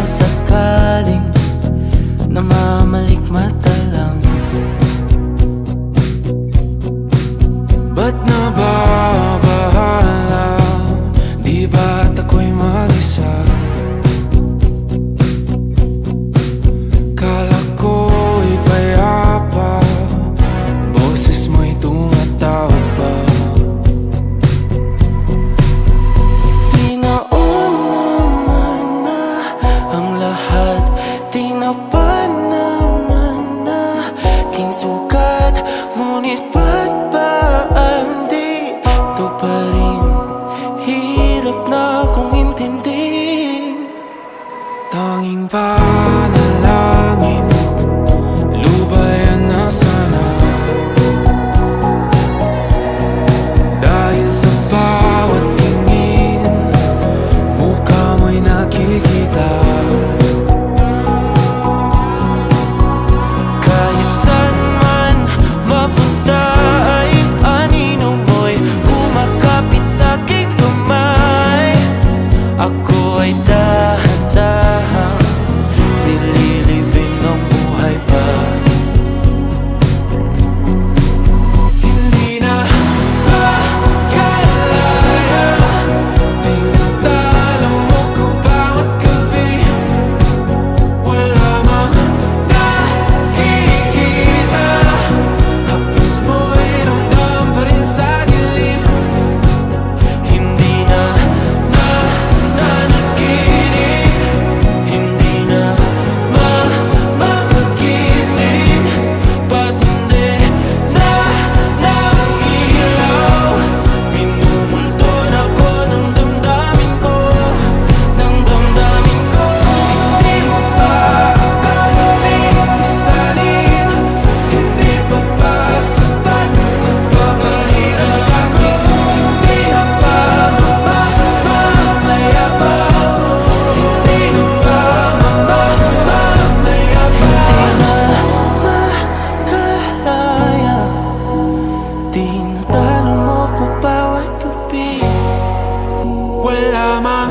sakaling namamalikmata lang. Ba't nababahala? Di ba't ako'y mag-isa? Kala ko'y payapa, boses mo'y tumatawag pa. Naman na ang lahat, di na pa naman na aking sukat. Ngunit ba't ba di ito pa rin? Hirap na kong intindihin. Tanging panalangin, lubayan na sana. Dahil sa bawat tingin, mukha mo'y nakikita. Kahit saan man mapunta ay anino mo'y kumakapit sa'king kamay. Ako ay dahan-dahang nililibing ng buhay pa. Hindi na makalaya, tinatalo mo ko bawat gabi. Wala mang nakikita, hapos mo'y ramdam pa rin sa dilim. Hindi na nananaginip, hindi na makagising. Pasindi na ng ilaw, minumulton ako ng damdamin ko, ng damdamin ko. Hindi mo pa akalaing isalin, hindi pa ba sapat pagpapahirap sa'kin? Hindi na ba mamamayabang? Hindi na ba mamamayabang? Makalaya, tinatalo mo ko bawat gabi. Wala mang